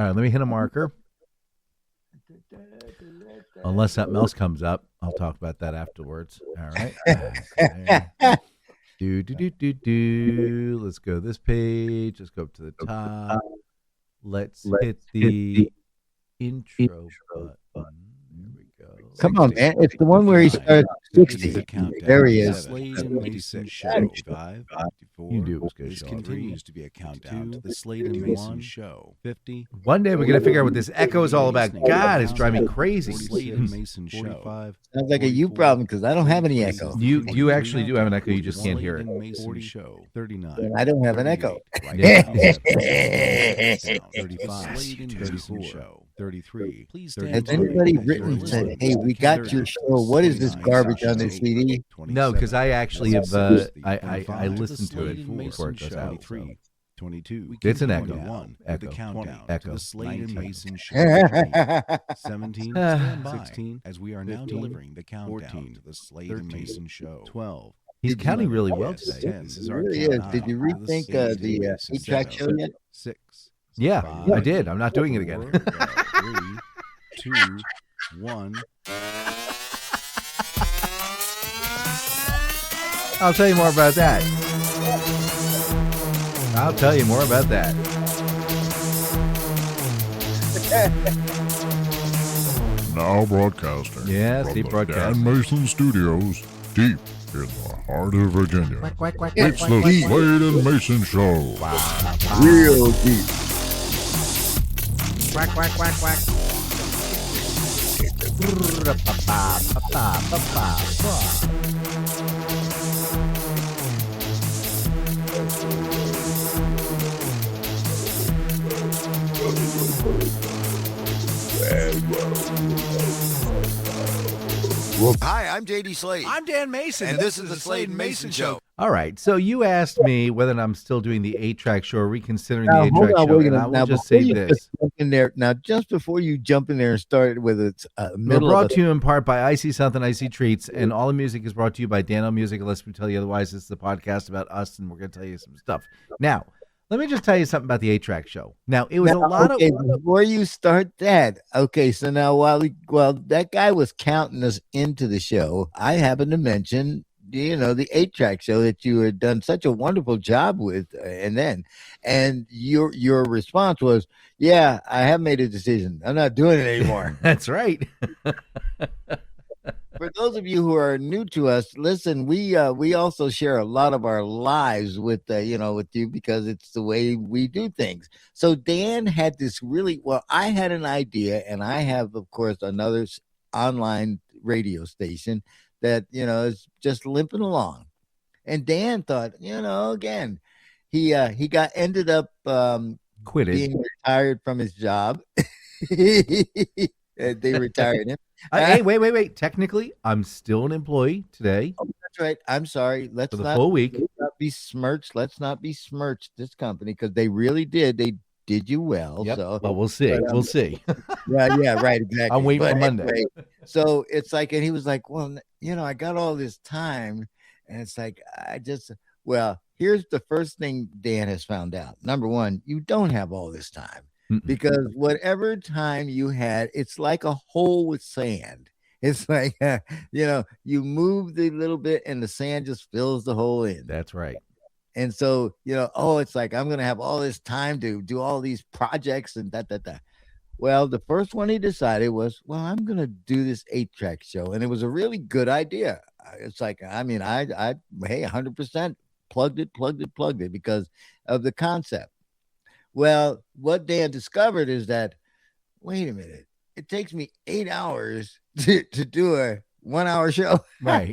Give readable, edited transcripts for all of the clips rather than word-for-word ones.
All right, let me hit a marker. Unless something else comes up, I'll talk about that afterwards. All right. Okay. Let's go this page. Let's go up to the top. Let's hit the intro button. There we go. Come on, man. It's the one where he started 60. There he is. Slade and Mayson Show. 5, 54. You do it was good. This continues to be a countdown to the Slade and Mayson Show. 50. One day we're going to figure out what this echo is all about. God, it's driving me crazy. Slade and Mayson Show. 45. Sounds like a you problem because I don't have any echo. You actually do have an echo. You just can't hear it. 40 Show. 39. I don't have an echo. 35. Slade and Mayson Show. 33. Please stand Has anybody written and said, "Hey, we got your show. What is this garbage on this CD?" No, because I actually have. I listened to it before it goes out. 22. It's an echo. The countdown Echo. to the Slade and Mayson Show. 17. Stand by. 16. As we are now delivering the countdown to the Slade and Mason Show. 12. He's counting really well Yes, today. 10. This is our Really is. countdown Did you to the rethink Slade the and Mayson 8-track show yet? 6. Yeah, 5, I did. I'm not doing it again. 4, 3, 2, 1. I'll tell you more about that. I'll tell you more about that. Now broadcasting. Yes, from deep the broadcasting. Dan Mason Studios, deep in the heart of Virginia. It's the deep. Slade and Mason Show. Real deep. Quack, quack, quack, quack. Hi, I'm JD Slade. I'm Dan Mason. And this is the Slade and Mayson Show. All right, so you asked me whether I'm still doing the 8-track show or reconsidering Now, the hold 8-track on, show, we're and gonna- I will now, just before say you this. just jump in there, now, just before you jump in there and start with its We're middle brought of to you in part by I See Something, I See Treats, and all the music is brought to you by Dano Music, unless we tell you otherwise. It's the podcast about us, and we're going to tell you some stuff. Now, let me just tell you something about the 8-track show. Now, it was a lot okay, of... before you start that, okay, so now while that guy was counting us into the show, I happened to mention, the 8-track show that you had done such a wonderful job with, and your response was, "Yeah, I have made a decision. I'm not doing it anymore." That's right. For those of you who are new to us, listen, we also share a lot of our lives with with you because it's the way we do things. So Dan had this I had an idea, and I have, of course, another online radio station that is just limping along. And Dan thought, again, he ended up Quitted. being retired from his job. They retired him. Hey, wait. Technically, I'm still an employee today That's right. I'm sorry. for the full week. Let's not be smirched. Let's not be smirched, this company, because they really did. They did you well. Yep. So Well, we'll see. We'll see. yeah, right, exactly. I'm waiting But for Monday. anyway, so it's like, and he was like, "Well, I got all this time," and it's like, here's the first thing Dan has found out. Number one, you don't have all this time. Because whatever time you had, it's like a hole with sand. It's like, you move the little bit and the sand just fills the hole in. That's right. And so, it's like, I'm going to have all this time to do all these projects and that. Well, the first one he decided was, I'm going to do this 8-track show. And it was a really good idea. It's like, I 100% plugged it because of the concept. Well, what Dan discovered is that, wait a minute, it takes me 8 hours to do a 1-hour show. Right.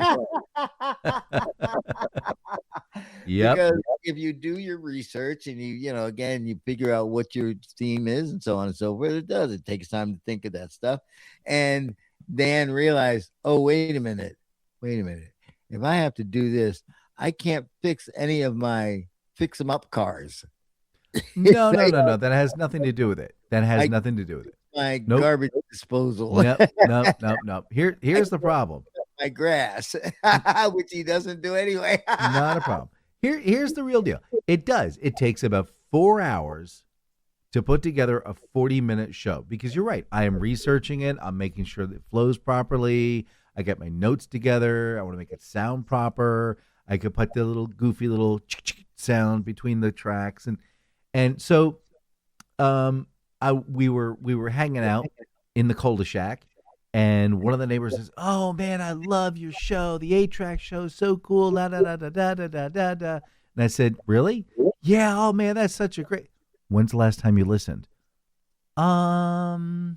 Yep. Because if you do your research and you figure out what your theme is and so on and so forth, it takes time to think of that stuff. And Dan realized, oh, wait a minute. If I have to do this, I can't fix any of my fix 'em up cars. No. That has nothing to do with it. Nothing to do with it. My Nope. garbage disposal. No. Here's the problem. My grass, which he doesn't do anyway. Not a problem. Here's the real deal. It does. It takes about 4 hours to put together a 40-minute show, because you're right. I am researching it. I'm making sure that it flows properly. I get my notes together. I want to make it sound proper. I could put the little goofy little sound between the tracks, and so we were hanging out in the cul-de-sac, and one of the neighbors says, "Oh man, I love your show. The 8-track show is so cool." Da da da da da da da da da. And I said, "Really? Yeah. Oh man, that's such a great." When's the last time you listened? I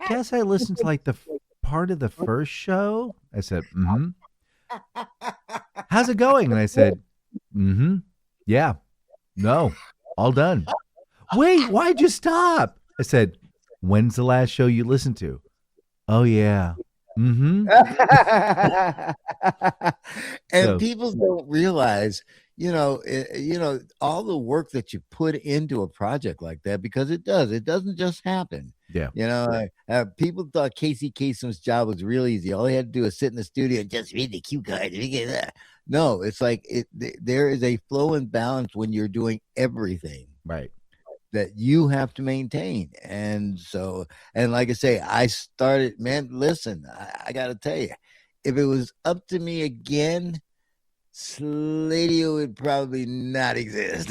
guess I listened to like the part of the first show. I said, "Mm-hmm." "How's it going?" And I said, "Mm-hmm. Yeah. No. All done." "Wait, why'd you stop?" I said, "When's the last show you listened to?" "Oh yeah. Mm-hmm." And So- people don't realize, all the work that you put into a project like that, because it doesn't just happen. Yeah. People thought Casey Kasem's job was real easy. All he had to do was sit in the studio and just read the cue cards. No, it's like there is a flow and balance when you're doing everything Right. that you have to maintain. And so, and like I say, I started, man, listen, I got to tell you, if it was up to me again, Sladio would probably not exist.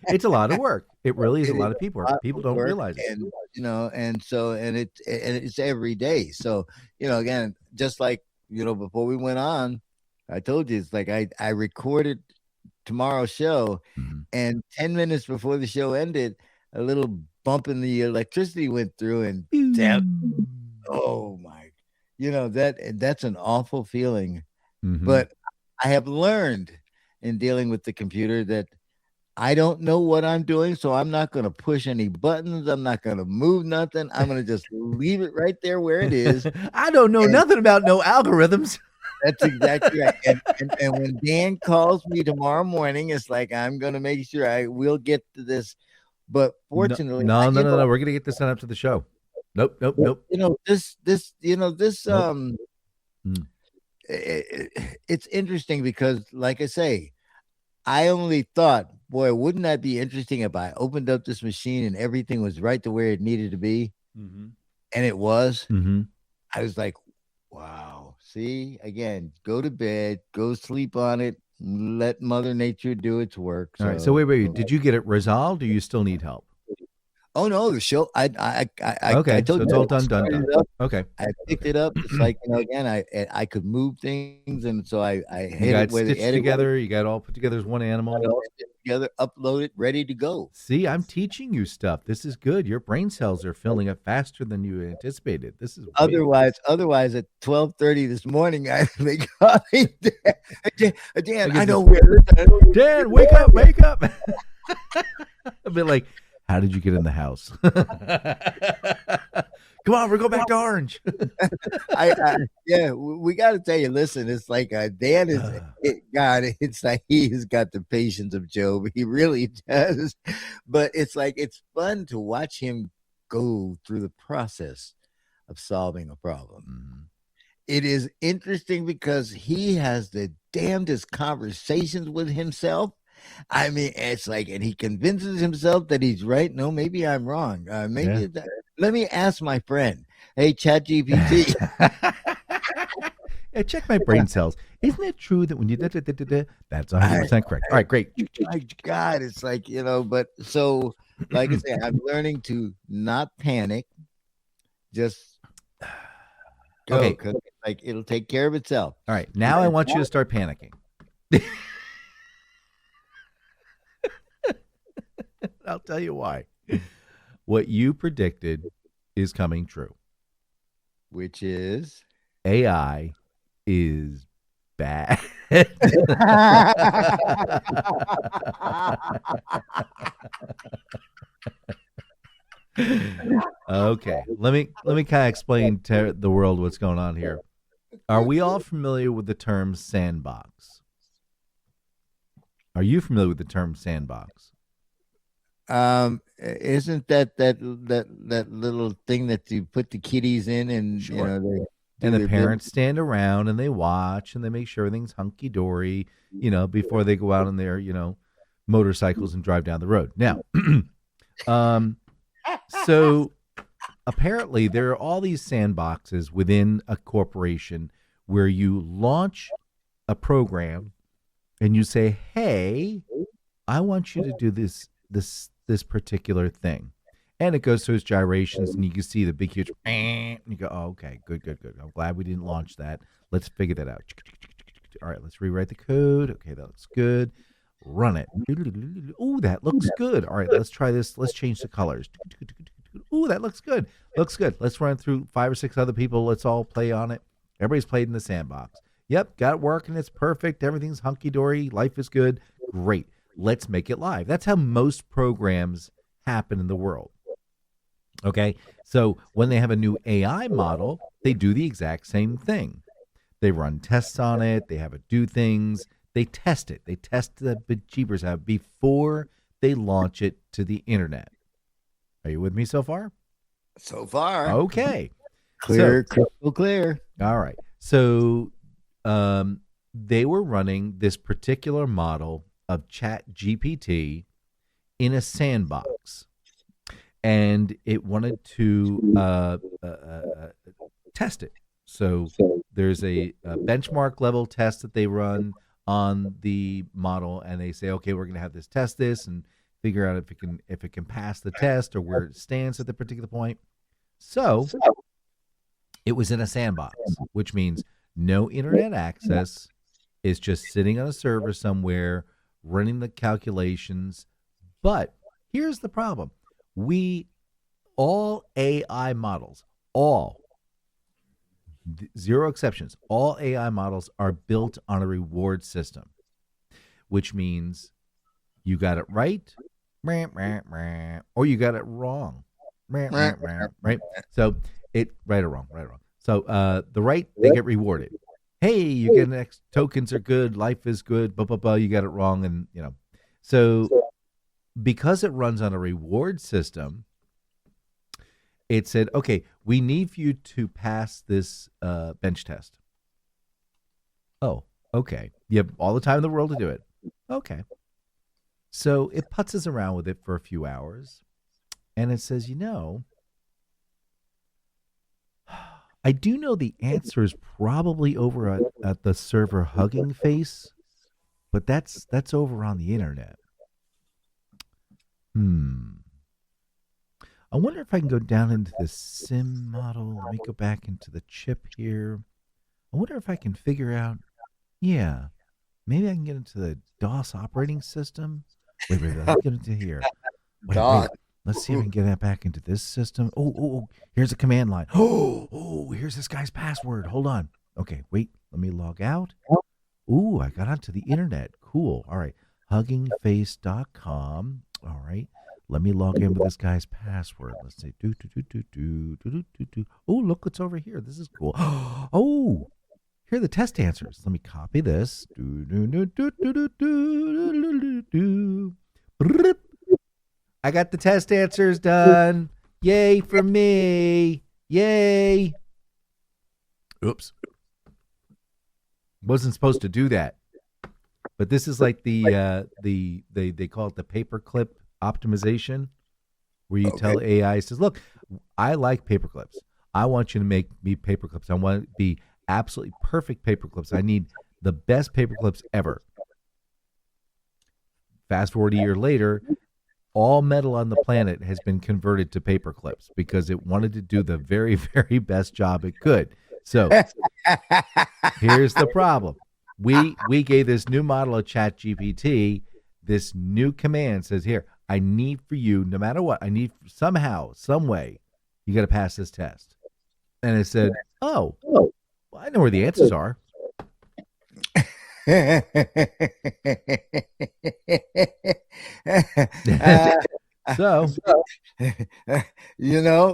It's a lot of work. It really is a lot of people. People don't realize it. And it's every day. So, again, just like, before we went on, I told you, it's like I recorded tomorrow's show, and 10 minutes before the show ended, a little bump in the electricity went through, and oh my, that's an awful feeling. But I have learned in dealing with the computer that I don't know what I'm doing, so I'm not going to push any buttons. I'm not going to move nothing. I'm going to just leave it right there where it is. I don't know nothing about no algorithms. That's exactly right. And when Dan calls me tomorrow morning, it's like, I'm going to make sure I will get to this. But fortunately, no. We're going to get this done up to the show. Nope. It's interesting because, like I say, I only thought, boy, wouldn't that be interesting if I opened up this machine and everything was right to where it needed to be? And it was. I was like, wow. See, again, go to bed, go sleep on it, let Mother Nature do its work. All right. So wait. Did you get it resolved, or you still need help? Oh no, the show. I okay. I told so it's you all done. Okay. I picked it up. It's like, again, I could move things, and so I hit You got it with stitched together. You got all put together as one animal. Together, upload it, ready to go. See, I'm teaching you stuff. This is good. Your brain cells are filling up faster than you anticipated. This is otherwise at 12:30 this morning, I'd be calling Dan. I know where. Dan, wake up! I'd be like, how did you get in the house? Come on, we're going back to Orange. Yeah, we got to tell you. Listen, it's like Dan is God. It's like he has got the patience of Job. He really does. But it's like it's fun to watch him go through the process of solving a problem. It is interesting because he has the damnedest conversations with himself. I mean, it's like, and he convinces himself that he's right. No, maybe I'm wrong. Let me ask my friend. Hey, ChatGPT. Yeah, check my brain cells. Isn't it true that when you that's 100% correct? All right, great. My God, it's like, but so, like I say, I'm learning to not panic. Just go. Okay. 'Cause, like, it'll take care of itself. All right, now I want you to start panicking. I'll tell you why. What you predicted is coming true. Which is AI is bad. Okay, let me kind of explain to the world what's going on here. Are we all familiar with the term sandbox? Are you familiar with the term sandbox? Isn't that little thing that you put the kiddies in, and Sure. And the parents stand around and they watch and they make sure everything's hunky dory, before they go out in their, motorcycles and drive down the road. Now, so apparently there are all these sandboxes within a corporation where you launch a program and you say, "Hey, I want you to do this particular thing." And it goes through its gyrations, and you can see the big, huge, and you go, "Oh, okay, good. I'm glad we didn't launch that. Let's figure that out. All right, let's rewrite the code. Okay, that looks good. Run it. Ooh, that looks good. All right, let's try this. Let's change the colors. Ooh, that looks good. Looks good. Let's run it through 5 or 6 other people. Let's all play on it. Everybody's played in the sandbox. Yep, got it working. It's perfect. Everything's hunky-dory. Life is good. Great. Let's make it live." That's how most programs happen in the world. Okay, so when they have a new AI model, they do the exact same thing. They run tests on it. They have it do things. They test it. They test the bejeebers out before they launch it to the internet. Are you with me so far? So far. Okay. Clear, crystal clear. All right. So they were running this particular model of ChatGPT in a sandbox. And it wanted to test it. So there's a benchmark level test that they run on the model, and they say, okay, we're going to have this test this and figure out if it can pass the test or where it stands at the particular point. So it was in a sandbox, which means no internet access. It's just sitting on a server somewhere running the calculations. But here's the problem. All AI models, zero exceptions, all AI models are built on a reward system, which means you got it right, or you got it wrong, right? So right or wrong. So the right, they get rewarded. Hey, you get an X, tokens are good, life is good, blah, blah, blah, you got it wrong. And, so because it runs on a reward system, it said, okay, we need for you to pass this bench test. Oh, okay. You have all the time in the world to do it. Okay. So it putzes around with it for a few hours, and it says, I do know the answer is probably over at the server Hugging Face, but that's over on the internet. I wonder if I can go down into the sim model. Let me go back into the chip here. I wonder if I can figure out, maybe I can get into the DOS operating system. Wait, let's get into here. Wait. Let's see if we can get that back into this system. Oh, here's a command line. Oh, here's this guy's password. Hold on. Okay, wait, let me log out. Ooh, I got onto the internet. Cool. All right, huggingface.com. All right. Let me log in with this guy's password. Let's say Oh, look what's over here. This is cool. Oh, here are the test answers. Let me copy this. I got the test answers done. Yay for me. Yay. Oops. Wasn't supposed to do that. But this is like they call it the paperclip optimization, where you tell AI, says, look, I like paperclips. I want you to make me paperclips. I want it to be absolutely perfect paperclips. I need the best paperclips ever. Fast forward a year later, all metal on the planet has been converted to paperclips because it wanted to do the very, very best job it could. So here's the problem. We gave this new model of ChatGPT this new command. Says, here, I need for you, no matter what, I need somehow, some way, you got to pass this test. And it said, well, I know where the answers are. So,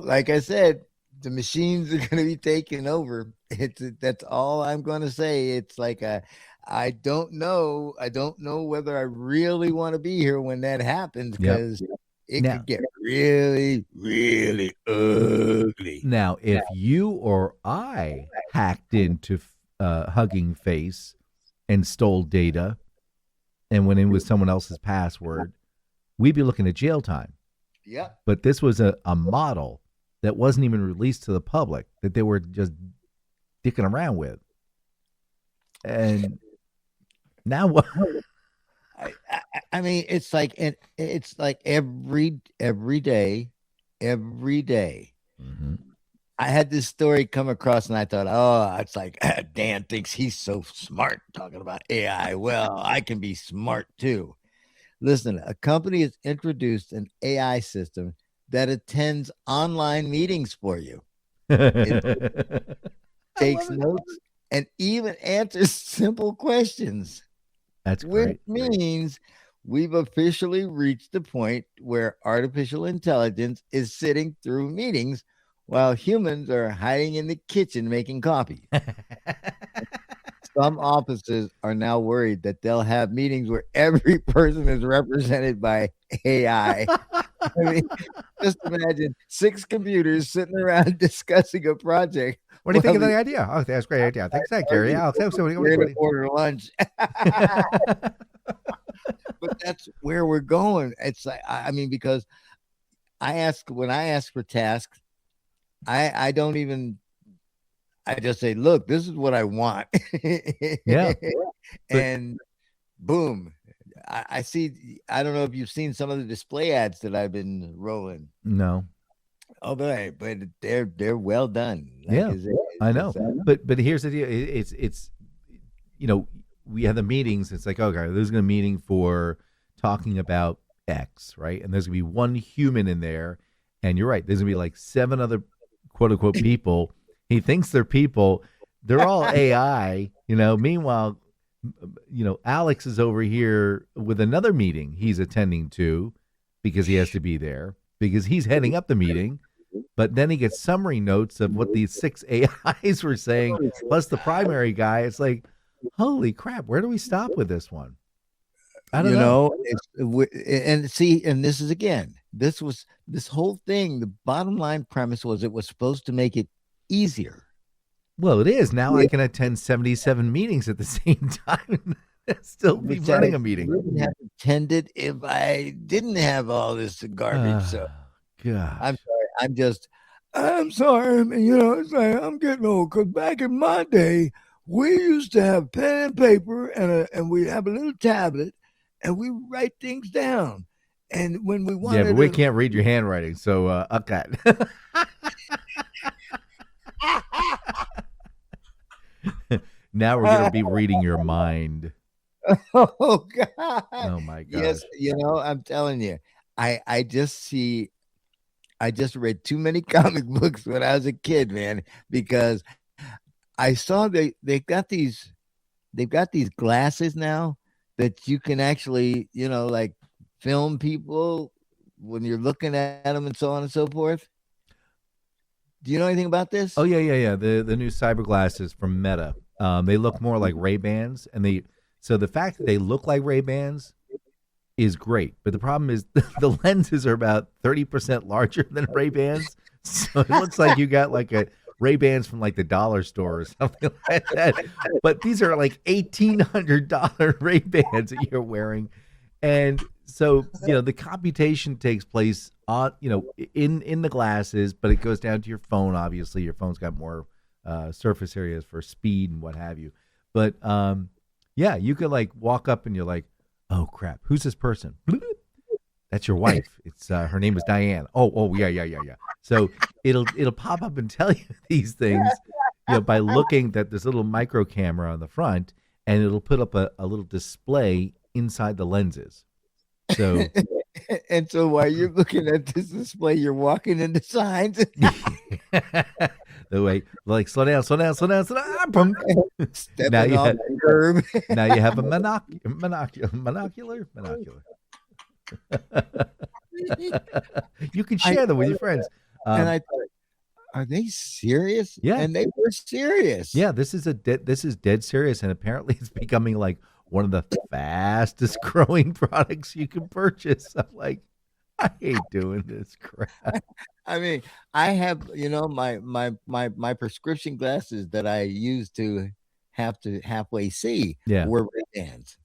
like I said, the machines are going to be taking over. That's all I'm going to say. It's like I don't know whether I really want to be here when that happens, because it could get really, really ugly. Now, if you or I hacked into Hugging Face and stole data, and when it was someone else's password, we'd be looking at jail time. Yeah. But this was a model that wasn't even released to the public, that they were just dicking around with. And now what? I mean, it's like every day. Mm-hmm. I had this story come across, and I thought, oh, it's like Dan thinks he's so smart talking about AI. Well, I can be smart too. Listen, a company has introduced an AI system that attends online meetings for you. It takes notes and even answers simple questions. That's great. Which means we've officially reached the point where artificial intelligence is sitting through meetings while humans are hiding in the kitchen making coffee. Some offices are now worried that they'll have meetings where every person is represented by AI. I mean, just imagine 6 computers sitting around discussing a project. What do you think of the idea? Oh, that's a great idea. Thanks, Gary. Yeah, We're going to order lunch. But that's where we're going. It's like, I mean, because when I ask for tasks, I don't even, I just say, look, this is what I want. Yeah. And boom. I see. I don't know if you've seen some of the display ads that I've been rolling. No. Oh, but they're well done. Yeah, I know. But here's the deal. It's we have the meetings. It's like, okay, there's a meeting for talking about X, right? And there's gonna be one human in there, and you're right. There's gonna be like 7 other quote unquote people. He thinks they're people. They're all AI. Meanwhile, Alex is over here with another meeting he's attending to because he has to be there because he's heading up the meeting. But then he gets summary notes of what these 6 AIs were saying, plus the primary guy. It's like, holy crap, where do we stop with this one? I don't know. And see, and this is again, this whole thing, the bottom line premise was it was supposed to make it easier. Well, it is. Now I can attend 77 meetings at the same time and still be running a meeting. I wouldn't have attended if I didn't have all this garbage. So God. I'm sorry. It's like I'm getting old because back in my day, we used to have pen and paper and we have a little tablet and we write things down. And when we wanted, but we can't read your handwriting, so up that. Now we're gonna be reading your mind. Oh God! Oh my God! Yes, I'm telling you, I just read too many comic books when I was a kid, man, because I saw they've got these glasses now that you can actually, like film people when you're looking at them and so on and so forth. Do you know anything about this? Oh yeah. The new cyber glasses from Meta. They look more like Ray-Bans, and so the fact that they look like Ray-Bans is great. But the problem is the lenses are about 30% larger than Ray-Bans, so it looks like you got like a Ray-Bans from like the dollar store or something like that. But these are like $1,800 Ray-Bans that you're wearing, and so the computation takes place on in the glasses, but it goes down to your phone. Obviously, your phone's got more surface areas for speed and what have you. But you could like walk up and you're like, oh crap, who's this person? That's your wife. It's her name is Diane. Oh yeah. So it'll pop up and tell you these things, by looking at this little micro camera on the front, and it'll put up a little display inside the lenses. So and so while you're looking at this display, you're walking into signs. The way, like, slow down. Boom. Now you have the curb. Now you have a monocular. You can share them with your friends. And I thought, are they serious? Yeah, and they were serious. Yeah, this is dead serious, and apparently it's becoming like one of the fastest growing products you can purchase. I'm like, I hate doing this crap. I mean, I have, my prescription glasses that I used to have to halfway see were Ray-Bans.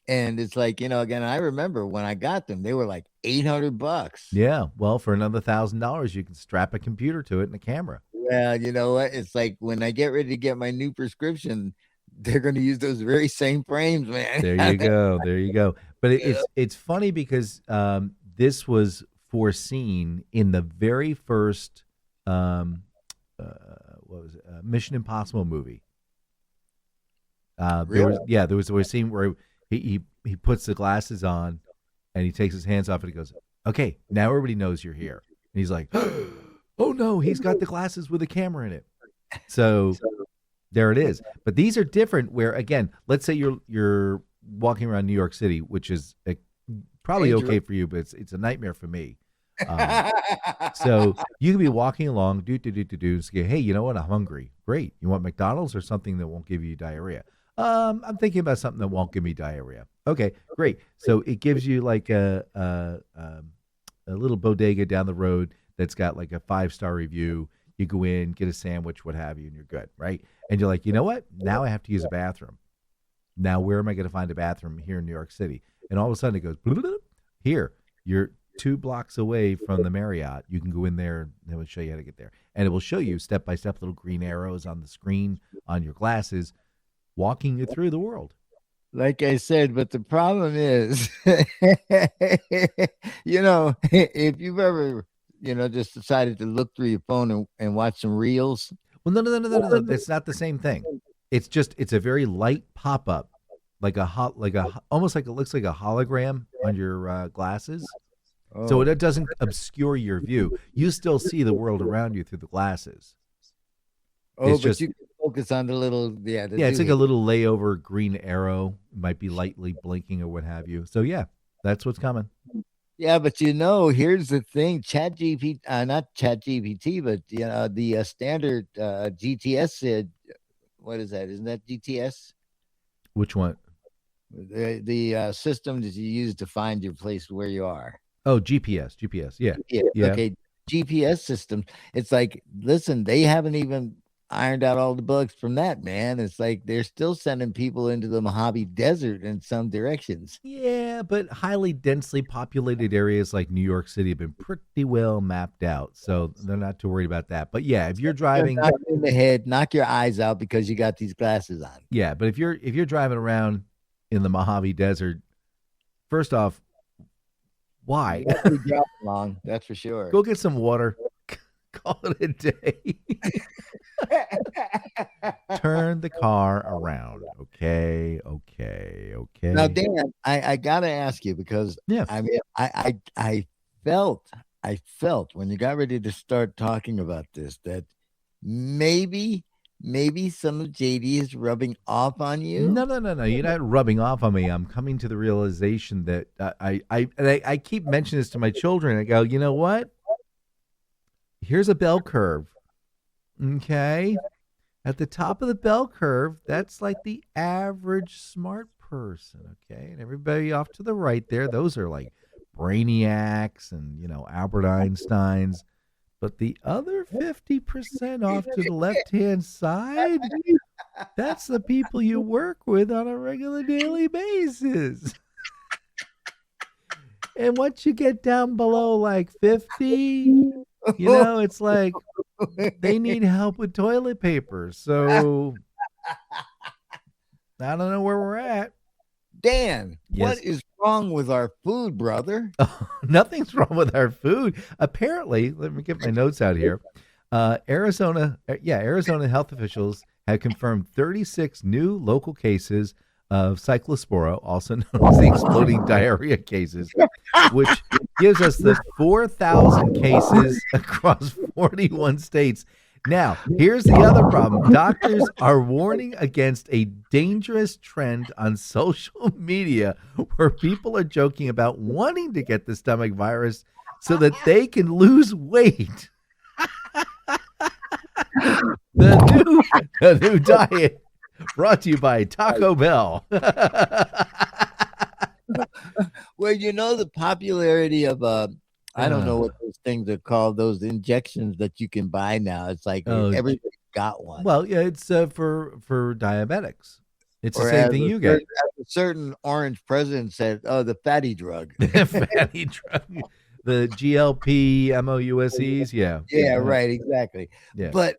And it's like, again, I remember when I got them, they were like $800. Yeah. Well, for another $1,000, you can strap a computer to it and a camera. Well, you know what? It's like when I get ready to get my new prescription, they're going to use those very same frames, man. There you go. There you go. But it's funny because this was foreseen in the very first what was it? Mission Impossible movie. Really? There was a scene where he puts the glasses on and he takes his hands off and he goes, "Okay, now everybody knows you're here." And he's like, "Oh no, he's got the glasses with a camera in it." So there it is. But these are different. Where again, let's say you're walking around New York City, which is probably okay for you, but it's a nightmare for me. So you can be walking along, and say, "Hey, you know what? I'm hungry. Great. You want McDonald's or something that won't give you diarrhea?" I'm thinking about something that won't give me diarrhea. Okay, great. So it gives you like a little bodega down the road that's got like a 5-star review. You go in, get a sandwich, what have you, and you're good, right? And you're like, you know what? Now I have to use a bathroom. Now where am I going to find a bathroom here in New York City? And all of a sudden it goes, "Blah, blah, blah." Here, you're 2 blocks away from the Marriott. You can go in there and it will show you how to get there. And it will show you step by step little green arrows on the screen on your glasses, walking you through the world. Like I said, but the problem is, if you've ever, just decided to look through your phone and watch some reels. Well, no. It's not the same thing. It's a very light pop up, almost like it looks like a hologram on your glasses. Oh. So it doesn't obscure your view. You still see the world around you through the glasses. But you can focus on the little, it's like a little layover green arrow. It might be lightly blinking or what have you. So yeah, that's what's coming. Yeah, but here's the thing: ChatGPT, not ChatGPT, but the standard GTS. What is that? Isn't that GTS? Which one? The system that you use to find your place where you are. Oh, GPS. Yeah. Okay, GPS system. It's like, listen, they haven't even ironed out all the bugs from that, man. It's like they're still sending people into the Mojave Desert in some directions. Yeah, but highly densely populated areas like New York City have been pretty well mapped out, so they're not too worried about that. But yeah, if you're driving, knock you in the head, knock your eyes out because you got these glasses on. Yeah, but if you're driving around in the Mojave Desert, first off, why? Long, that's for sure. Go get some water. Call it a day. Turn the car around. Okay. Now, Dan, I gotta ask you because I mean, I felt when you got ready to start talking about this that maybe some of JD is rubbing off on you. No. You're not rubbing off on me. I'm coming to the realization that I keep mentioning this to my children. I go, you know what? Here's a bell curve. Okay. At the top of the bell curve, that's like the average smart person. Okay. And everybody off to the right there, those are like brainiacs and, Albert Einsteins. But the other 50% off to the left-hand side, that's the people you work with on a regular daily basis. And once you get down below like 50, it's like they need help with toilet paper. So I don't know where we're at. Dan, What is wrong with our food, brother? Oh, nothing's wrong with our food. Apparently, let me get my notes out here. Arizona health officials have confirmed 36 new local cases of Cyclospora, also known as the exploding diarrhea cases, which gives us the 4,000 cases across 41 states. Now, here's the other problem. Doctors are warning against a dangerous trend on social media where people are joking about wanting to get the stomach virus so that they can lose weight. The new diet brought to you by Taco Bell. Well, the popularity of I don't know what those things are called, those injections that you can buy now. It's like everybody's got one. Well, yeah, it's for diabetics. It's the Or same as thing a you get. as a certain orange president said, "Oh, the fatty drug." Fatty drug. The GLP MOUSEs. Yeah. Yeah, right, exactly. Yeah. But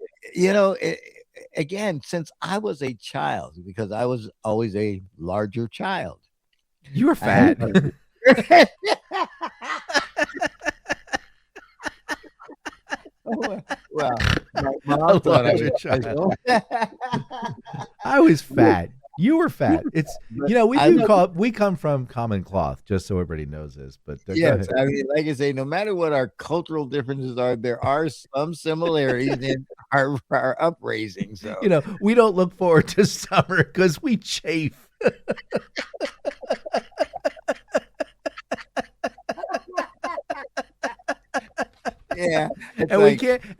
again, since I was a child, because I was always a larger child. You were fat. Well, my mom thought I larger was child. I was fat. You were fat. It's we come from common cloth, just so everybody knows this. But yes, I mean, like I say, no matter what our cultural differences are, there are some similarities in our upraising. So we don't look forward to summer because we chafe. Yeah, and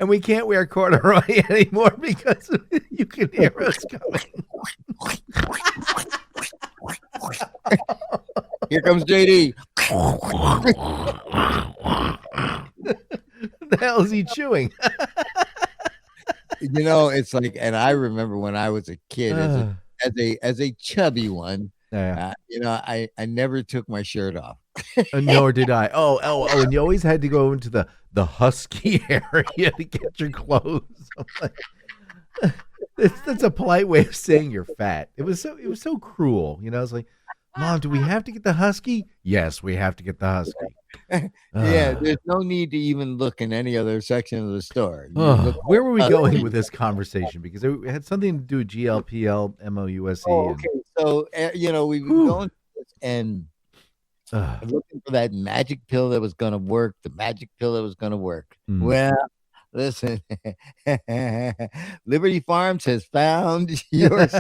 we can't wear corduroy anymore because you can hear us coming. Here comes JD. The hell is he chewing? It's like, and I remember when I was a kid, as a chubby one, I never took my shirt off. Nor did I. Oh, and you always had to go into the husky area to get your clothes. That's a polite way of saying you're fat. It was so cruel. It's like, Mom, do we have to get the husky? Yes, we have to get the husky. Yeah, there's no need to even look in any other section of the store. Where were we going with this conversation? Because it had something to do with GLPL, MOUSE. Okay, so we've been going through this and looking for that magic pill that was going to work. The magic pill that was going to work. Well, listen, Liberty Farms has found yours.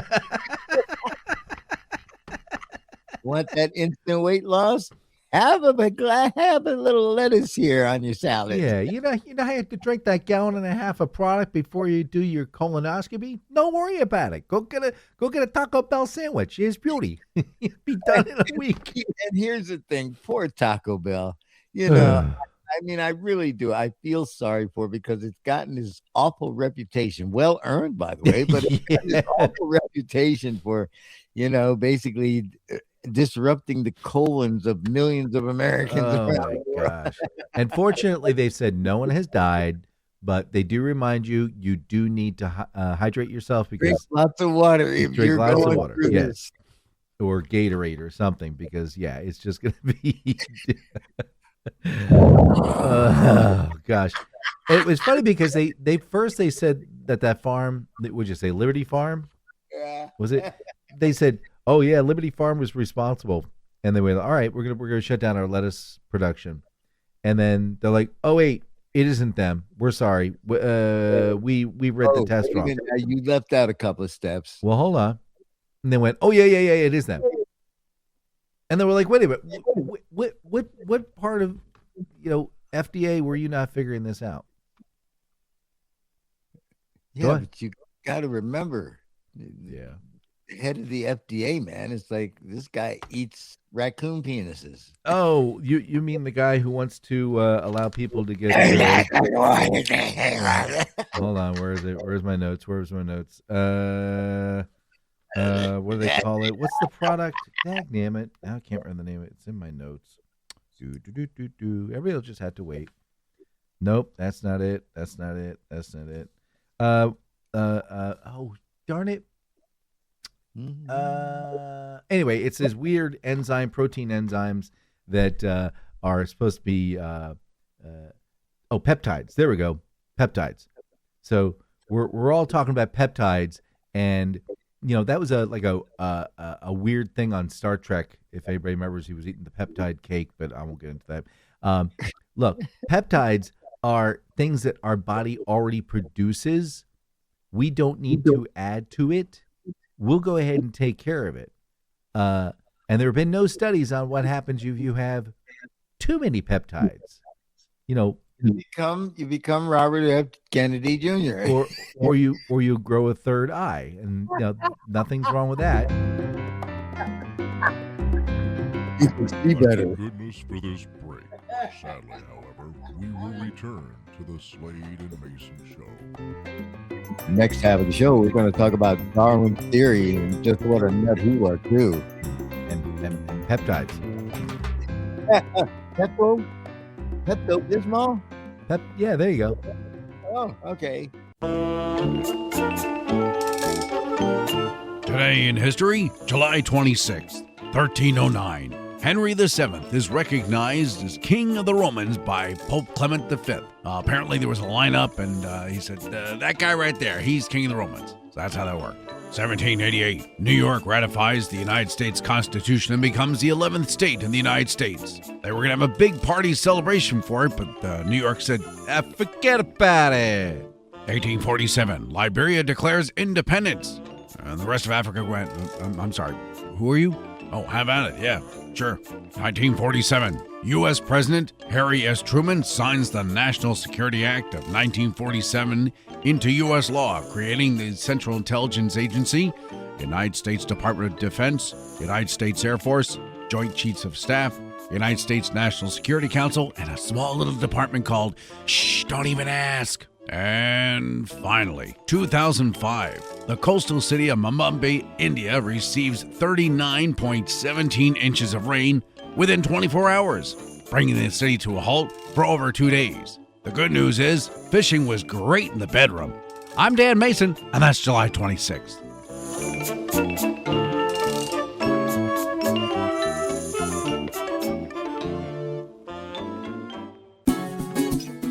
Want that instant weight loss? Have a little lettuce here on your salad. Yeah, you have to drink that gallon and a half of product before you do your colonoscopy. Don't worry about it. Go get a Taco Bell sandwich. It's beauty. You'll be done in a week. And here's the thing, poor Taco Bell. I mean, I really do. I feel sorry for it because it's gotten this awful reputation, well earned, by the way, but it's gotten this awful reputation for, basically disrupting the colons of millions of Americans. Oh my gosh! And fortunately, they said no one has died, but they do remind you do need to hydrate yourself because drink lots of water. Drink lots of water, yes, or Gatorade or something because it's just gonna be. Oh gosh, it was funny because they said that farm. Would you say Liberty Farm? Yeah. Was it? They said, "Oh yeah, Liberty Farm was responsible," and they went, "All right, we're gonna shut down our lettuce production," and then they're like, "Oh wait, it isn't them. We're sorry. We read the test wrong. You left out a couple of steps." Well, hold on, and they went, "Oh yeah, it is them," and they were like, "Wait a minute, what part of FDA were you not figuring this out?" Yeah, but you got to remember. Yeah. Head of the FDA, man. It's like this guy eats raccoon penises. Oh, you mean the guy who wants to allow people to get hold on, where is it? Where's my notes? What do they call it? What's the product? Dag damn it. Now I can't remember the name of it. It's in my notes. Everybody will just have to wait. Nope, that's not it. Oh, darn it. Anyway, it's this weird protein enzymes that are supposed to be peptides. There we go, peptides. So we're all talking about peptides, and that was a weird thing on Star Trek. If anybody remembers, he was eating the peptide cake, but I won't get into that. Look, peptides are things that our body already produces. We don't need to add to it. We'll go ahead and take care of it. And there have been no studies on what happens if you have too many peptides. You become Robert F. Kennedy Jr. or you grow a third eye, and nothing's wrong with that. You can see better. Goodness for this break. Sadly, however, we will return to the Slade and Mayson Show. Next half of the show, we're going to talk about Darwin's theory and just what a nut he was, too. And peptides. Pepto-Bismol? Yeah, there you go. Oh, okay. Today in history, July 26th, 1309. Henry VII is recognized as King of the Romans by Pope Clement V. Apparently there was a lineup, and he said, that guy right there, he's King of the Romans. So that's how that worked. 1788, New York ratifies the United States Constitution and becomes the 11th state in the United States. They were going to have a big party celebration for it, but New York said, forget about it. 1847, Liberia declares independence. And the rest of Africa went, I'm sorry, who are you? Oh, have at it, yeah, sure. 1947, U.S. President Harry S. Truman signs the National Security Act of 1947 into U.S. law, creating the Central Intelligence Agency, United States Department of Defense, United States Air Force, Joint Chiefs of Staff, United States National Security Council, and a small little department called Shh, Don't Even Ask. And finally, 2005, the coastal city of Mumbai, India receives 39.17 inches of rain within 24 hours, bringing the city to a halt for over 2 days. The good news is, fishing was great in the bedroom. I'm Dan Mason, and that's July 26th.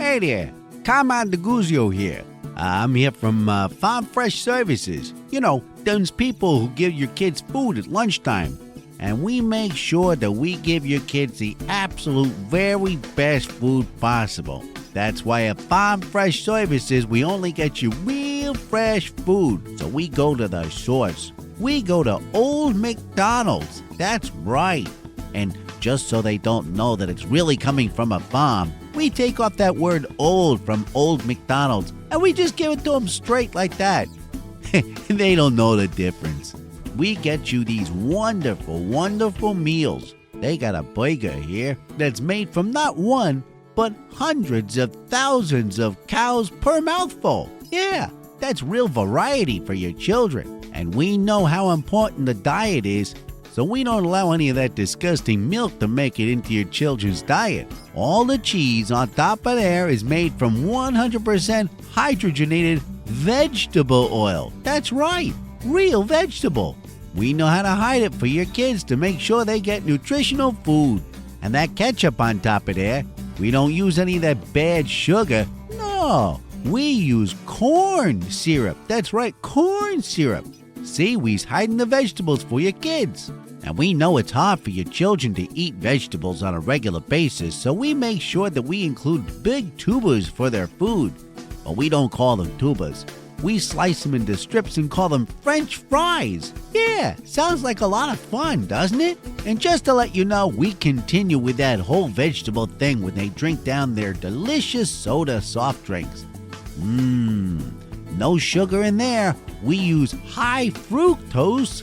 Hey there. Carmine DeGuzio here. I'm here from Farm Fresh Services. You know, those people who give your kids food at lunchtime. And we make sure that we give your kids the absolute very best food possible. That's why at Farm Fresh Services, we only get you real fresh food. So we go to the source. We go to Old McDonald's. That's right. And just so they don't know that it's really coming from a farm, we take off that word old from Old McDonald's, and we just give it to them straight like that. They don't know the difference. We get you these wonderful, wonderful meals. They got a burger here that's made from not one, but hundreds of thousands of cows per mouthful. Yeah, that's real variety for your children. And we know how important the diet is, so we don't allow any of that disgusting milk to make it into your children's diet. All the cheese on top of there is made from 100% hydrogenated vegetable oil. That's right, real vegetable. We know how to hide it for your kids to make sure they get nutritional food. And that ketchup on top of there, we don't use any of that bad sugar. No, we use corn syrup. That's right, corn syrup. See, we's hiding the vegetables for your kids. And we know it's hard for your children to eat vegetables on a regular basis, so we make sure that we include big tubers for their food. But we don't call them tubers. We slice them into strips and call them French fries. Yeah, sounds like a lot of fun, doesn't it? And just to let you know, we continue with that whole vegetable thing when they drink down their delicious soda soft drinks. No sugar in there. We use high fructose,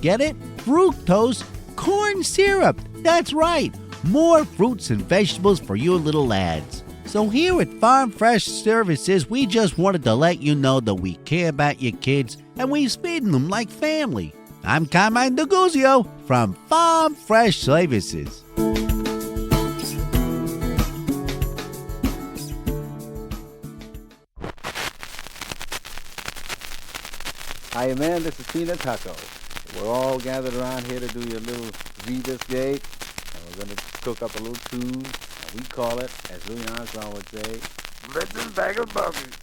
get it? Fructose, corn syrup. That's right. More fruits and vegetables for your little lads. So here at Farm Fresh Services, we just wanted to let you know that we care about your kids and we're feeding them like family. I'm Carmine DeGuzio from Farm Fresh Services. Hi, man, this is Tina Taco. We're all gathered around here to do your little Venus gate, and we're going to cook up a little tune, and we call it, as Louis Armstrong would say, Blitz's Bag of Buggers.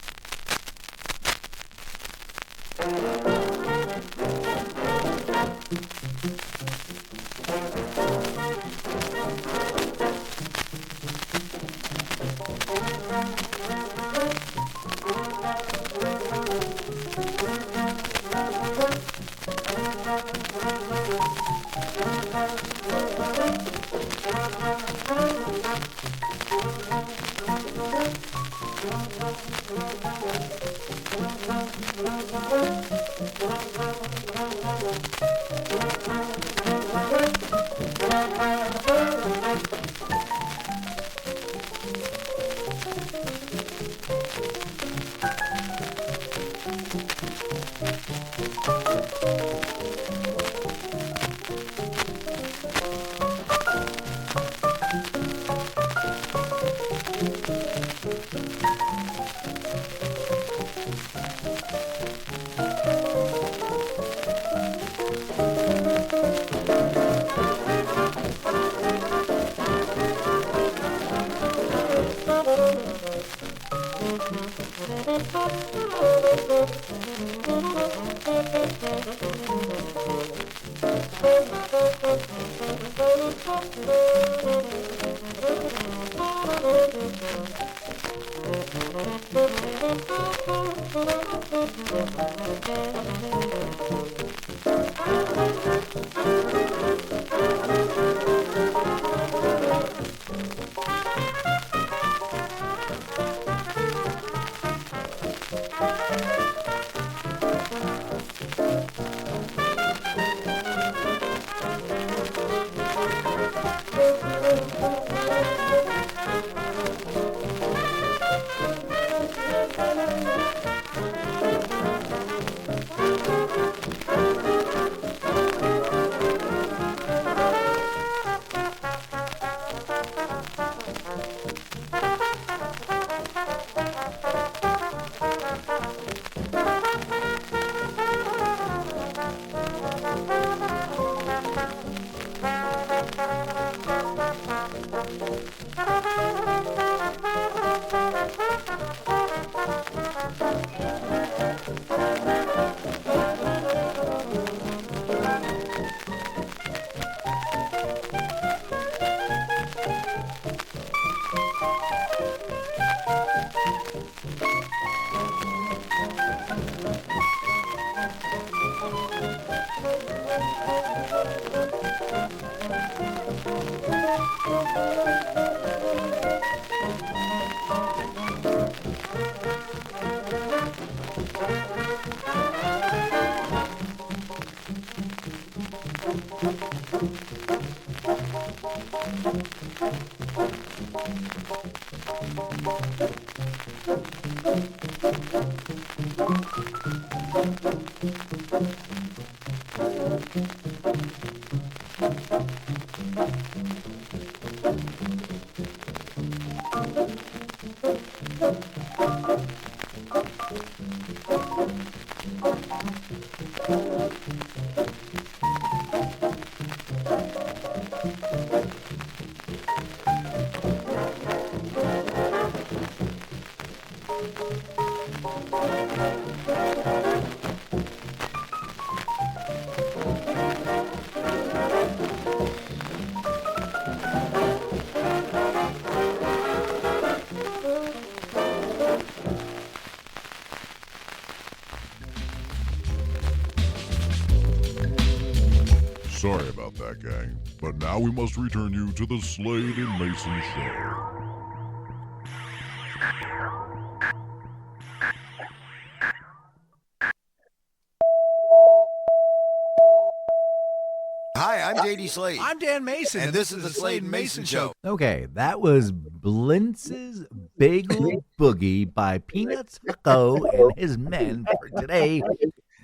Sorry about that, gang. But now we must return you to the Slade and Mayson Show. Hi, I'm JD Slade. I'm Dan Mason, and this is the Slade and Mayson Show. Okay, that was Blintz's Bagel Boogie by Peanuts Taco and his men for today,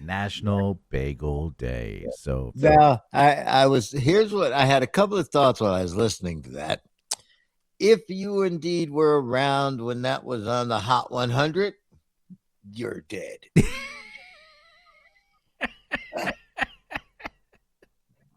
National Bagel Day. So Now, I was, here's what I had a couple of thoughts while I was listening to that. If you indeed were around when that was on the Hot 100, you're dead.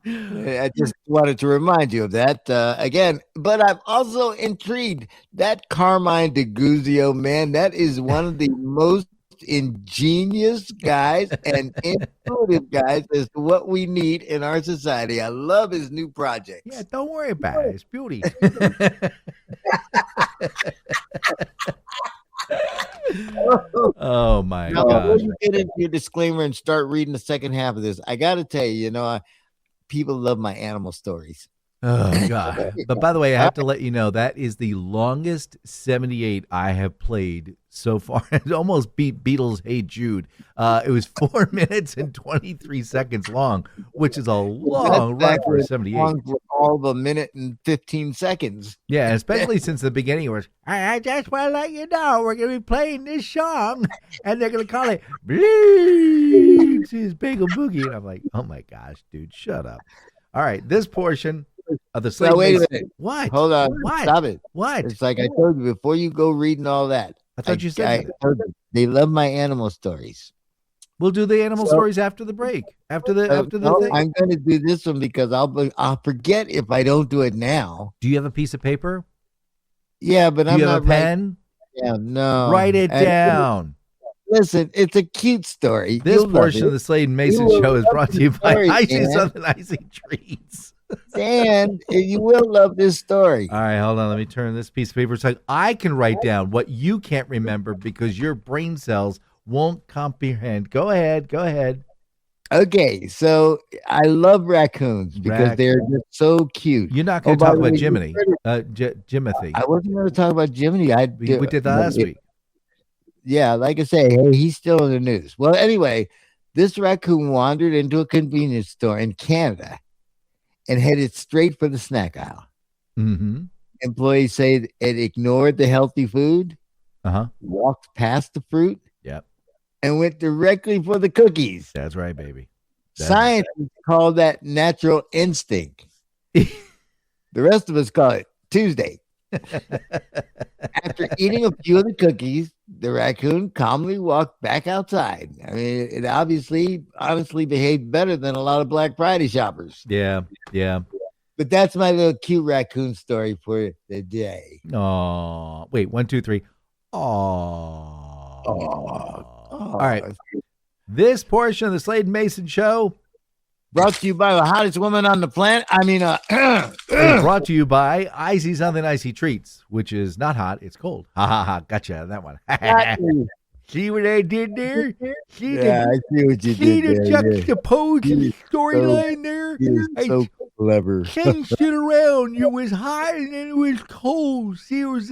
I just wanted to remind you of that again. But I'm also intrigued. That Carmine DeGuzio, man, that is one of the most ingenious guys and intuitive guys as to what we need in our society. I love his new projects. yeah, don't worry about it. It's beauty. Oh my Now, before gosh. you get into your disclaimer and start reading the second half of this, I got to tell you, people love my animal stories. Oh, God. But by the way, I have to let you know that is the longest 78 I have played so far. It almost beat Beatles' Hey Jude. It was 4 minutes and 23 seconds long, which is a long ride for a 78. Long for all of a minute and 15 seconds. Yeah, especially since the beginning where it's, I just want to let you know we're going to be playing this song, and they're going to call it Blues Bagel Boogie. And I'm like, oh, my gosh, dude, shut up. All right, this portion of the Slade. Now, wait a minute. What? Hold on. What? Stop it. What? It's like I told you before you go reading all that. I thought you said that. told you, they love my animal stories. We'll do the animal stories after the break. After the No, thing. I'm going to do this one because I'll forget if I don't do it now. Do you have a piece of paper? Yeah, but Do I'm you not have a pen? Yeah, no. Write it down. Listen, it's a cute story. This You'll love portion it. of the Slade and Mason You will Show is love brought to the you by story, Icy Dan. Southern Icy Treats. Dan, you will love this story. All right, hold on. Let me turn this piece of paper so I can write down what you can't remember because your brain cells won't comprehend. Go ahead. Go ahead. Okay, so I love raccoons because they're just so cute. You're not going to by talk the about way, Jiminy. Jimothy. I wasn't going to talk about Jiminy. We did that last week. Yeah, like I say, hey, he's still in the news. Well, anyway, this raccoon wandered into a convenience store in Canada and headed straight for the snack aisle. Mm-hmm. Employees say it ignored the healthy food, Uh-huh. walked past the fruit, Yep. and went directly for the cookies. That's right, baby. Scientists call that natural instinct. The rest of us call it Tuesday. After eating a few of the cookies, the raccoon calmly walked back outside. I mean, it honestly behaved better than a lot of Black Friday shoppers. Yeah. But that's my little cute raccoon story for the day. Oh, wait, 1, 2, 3. Oh. All right. This portion of the Slade and Mason Show Brought to you by the hottest woman on the planet. is brought to you by Icy Southern Icy Treats, which is not hot, it's cold. Ha ha ha. Gotcha on that one. See what I did there? See I see what you see did the there. juxtaposing storyline there? You're so clever. Changed it around. It was hot and then it was cold. See, it was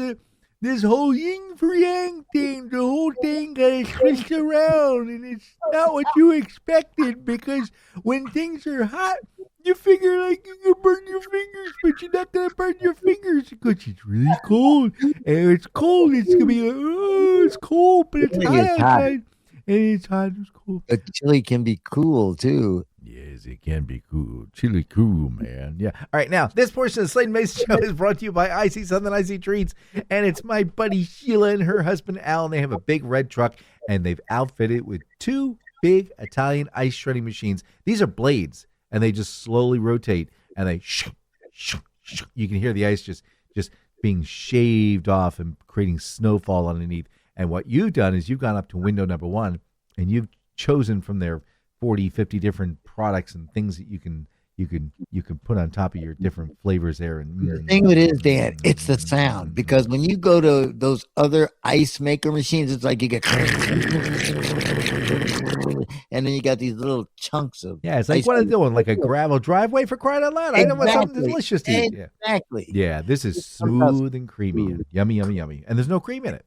this whole yin for yang thing. The whole thing got switched around, and it's not what you expected because when things are hot, you figure like you can burn your fingers, but you're not gonna burn your fingers because it's really cold. And it's cold, it's gonna be like, oh, it's cold, but it's hot outside. And it's hot, it's cold. But chili can be cool too. Yes, it can be cool. Chili cool, man. Yeah. All right, now, this portion of the Slade and Mason Show is brought to you by Icy Southern Icy Treats, and it's my buddy Sheila and her husband Al, and they have a big red truck, and they've outfitted it with 2 big Italian ice shredding machines. These are blades, and they just slowly rotate, and they you can hear the ice just being shaved off and creating snowfall underneath. And what you've done is you've gone up to window number 1, and you've chosen from their 40, 50 different products and things that you can put on top of your different flavors there. And The thing with it is, Dan, it's the sound. Because when you go to those other ice maker machines, it's like you get and then you got these little chunks of yeah, it's like what I'm doing, like a gravel driveway for crying out loud. I don't want something delicious to eat. Exactly. Yeah, this is smooth and creamy and yummy, yummy, yummy. And there's no cream in it.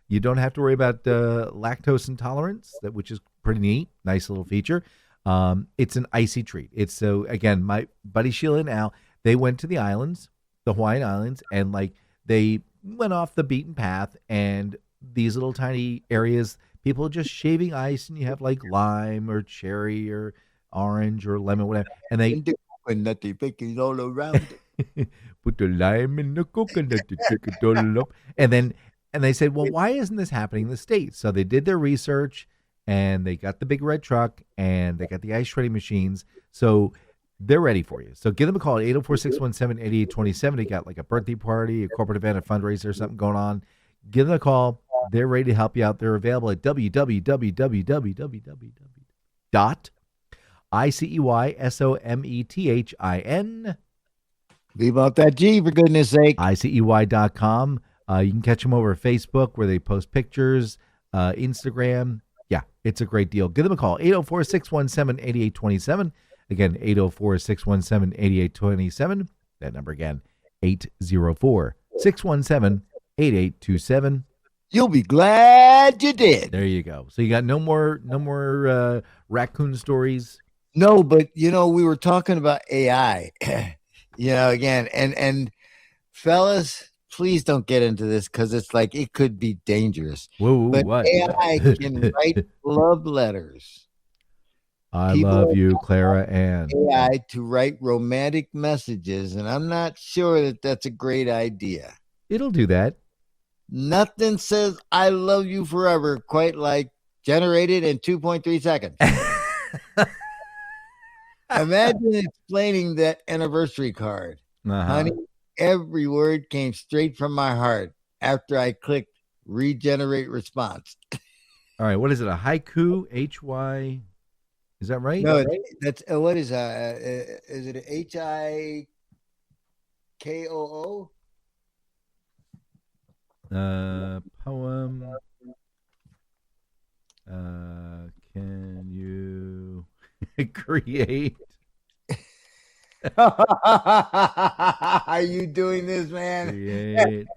You don't have to worry about lactose intolerance, which is pretty neat. Nice little feature. It's an icy treat. It's so, again, my buddy Sheila and Al, they went to the islands, the Hawaiian Islands, and like they went off the beaten path, and these little tiny areas, people just shaving ice, and you have like lime or cherry or orange or lemon, whatever, and they coconut, they pick it all around. put the lime in the coconut to take it all up, and they said, well, why isn't this happening in the States? So they did their research, and they got the big red truck, and they got the ice shredding machines. So they're ready for you. So give them a call at 804-617-8827. They got like a birthday party, a corporate event, a fundraiser, something going on. Give them a call. They're ready to help you out. They're available at www.iceysommethin. Leave out that G, for goodness sake. ICEY.com. You can catch them over at Facebook where they post pictures, Instagram. Yeah, it's a great deal. Give them a call, 804-617-8827. Again, 804-617-8827. That number again, 804-617-8827. You'll be glad you did. There you go. So you got no more raccoon stories? No, but we were talking about AI, again, and fellas, please don't get into this because it's like it could be dangerous. Whoa, but what? AI can write love letters. People love you, Clara Ann. AI to write romantic messages, and I'm not sure that that's a great idea. It'll do that. Nothing says I love you forever quite like generated in 2.3 seconds. Imagine explaining that anniversary card. Honey, every word came straight from my heart after I clicked regenerate response. All right, what is it? A haiku? HY? Is that right? No, that's what is is it HIKOO? Poem. Can you create? Are you doing this, man? Create.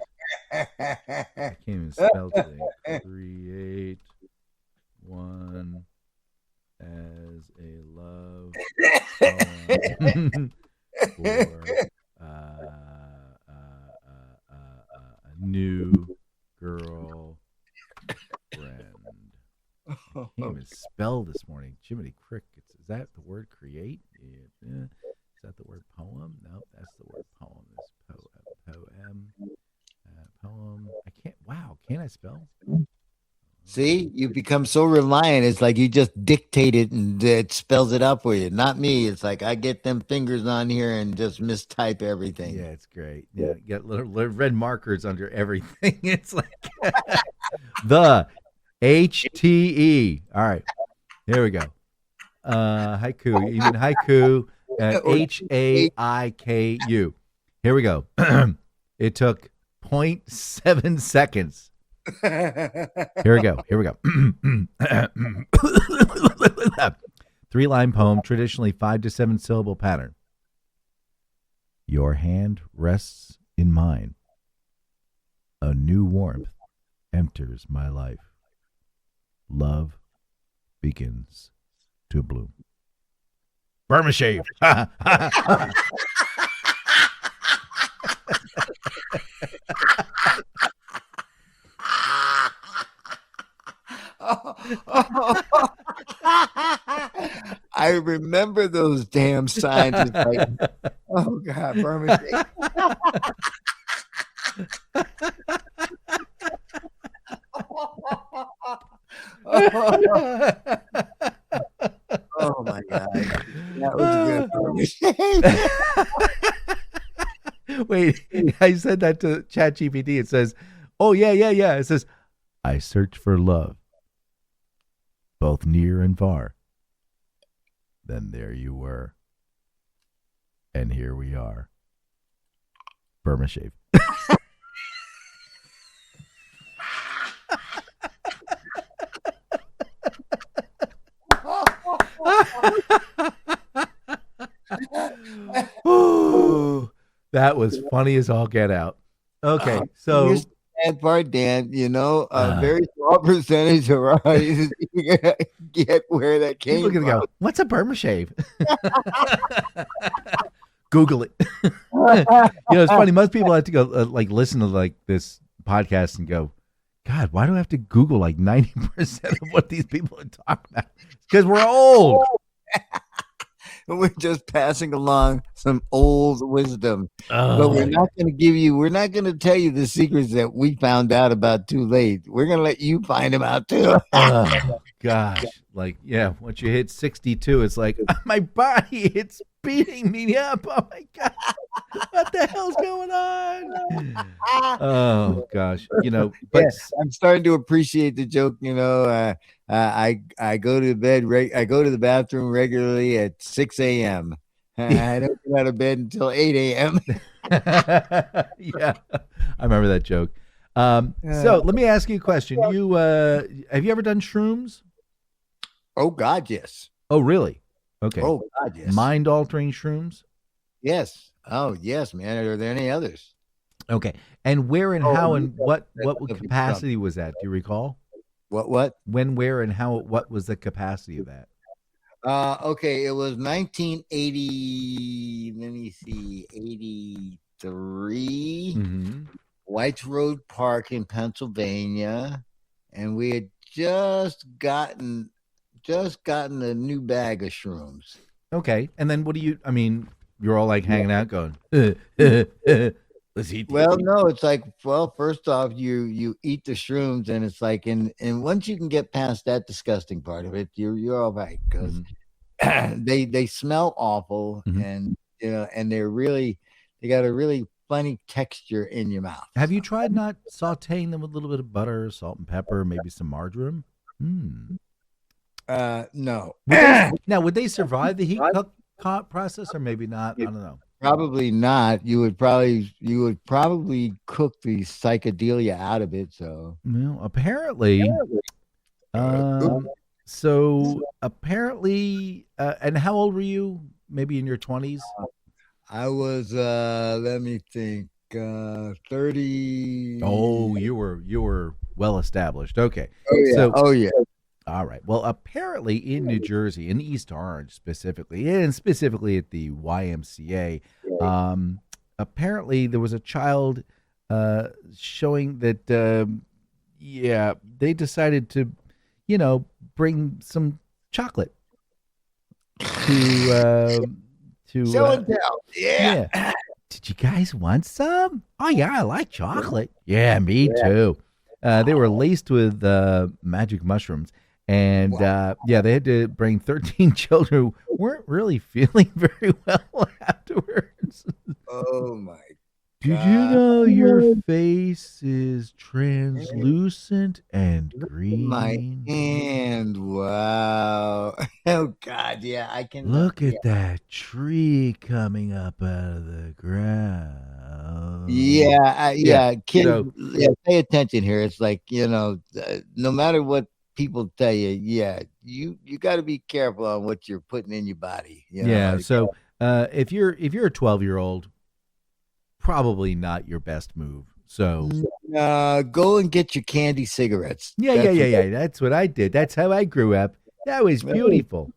I can't even spell today. Create one as a love poem for a new girl friend. I can't even spell this morning. Jiminy Crickets. Is that the word create? Yeah. Is that the word poem? No, that's the word poem. This poem. I can't. Wow, can't I spell? See, you become so reliant. It's like you just dictate it and it spells it out for you. Not me. It's like I get them fingers on here and just mistype everything. Yeah, it's great. Yeah, you got little red markers under everything. It's like the HTE. All right, here we go. Haiku. You mean haiku? HAIKU. Here we go. It took 0.7 seconds. Here we go. 3-line poem, traditionally 5 to 7 syllable pattern. Your hand rests in mine. A new warmth enters my life. Love begins to bloom. Burma shave. I remember those damn signs. It's like, oh God, Burma shave. Oh my God, that was good. Wait, I said that to ChatGPT. It says, "Oh yeah." It says, "I search for love, both near and far. Then there you were, and here we are." Burma shave. Ooh, that was funny as all get out. Okay, so sad part, Dan, a very small percentage of our audience get where that came people are gonna from. go, what's a Burma shave? Google it. It's funny. Most people have to go listen to this podcast and go, God, why do I have to Google 90% of what these people are talking about? Because we're old. We're just passing along some old wisdom, but we're not going to tell you the secrets that we found out about too late. We're going to let you find them out too. Oh, gosh. Once you hit 62, it's like, my body, it's beating me up. Oh my God. What the hell's going on? Oh gosh. But I'm starting to appreciate the joke. I go to bed. I go to the bathroom regularly at 6 a.m. I don't get out of bed until 8 a.m. Yeah, I remember that joke. So let me ask you a question. You have you ever done shrooms? Oh God, yes. Oh really? Okay. Oh God, yes. Mind-altering shrooms? Yes. Oh yes, man. Are there any others? Okay. And where and Oh, how you and what looking for capacity was that? Do you recall? What? When, where, and how? What was the capacity of that? Okay, it was 1980. Let me see, 83. Mm-hmm. Whites Road Park in Pennsylvania, and we had just gotten a new bag of shrooms. Okay. And then what do you? I mean, you're all like hanging out, going, "Let's eat." Well, no, it's like, well, first off, you eat the shrooms, and it's like, and once you can get past that disgusting part of it, you're all right, because they smell awful, and and they got a really funny texture in your mouth. Have you tried not sautéing them with a little bit of butter, salt and pepper, maybe some marjoram? No. Would they survive the heat cook process, or maybe not? I don't know. Probably not. You would probably cook the psychedelia out of it. So Well, apparently. So apparently, and how old were you? Maybe in your 20s? I was. Let me think. 30. Oh, you were well established. Okay. Oh yeah. All right. Well, apparently in New Jersey, in East Orange specifically, and specifically at the YMCA, apparently there was a child showing that, they decided to, bring some chocolate to Show and tell. Yeah. Did you guys want some? Oh yeah, I like chocolate. Yeah, me too. They were laced with magic mushrooms. And they had to bring 13 children who weren't really feeling very well afterwards. Oh my God. Did you know your face is translucent and green? My hand. Wow. Oh God. Yeah, I can Look at that tree coming up out of the ground. Yeah. Kids, pay attention here. It's like, no matter what people tell you, you got to be careful on what you're putting in your body. So if you're a 12-year-old, probably not your best move. So go and get your candy cigarettes. Yeah. That's what I did. That's how I grew up. That was beautiful.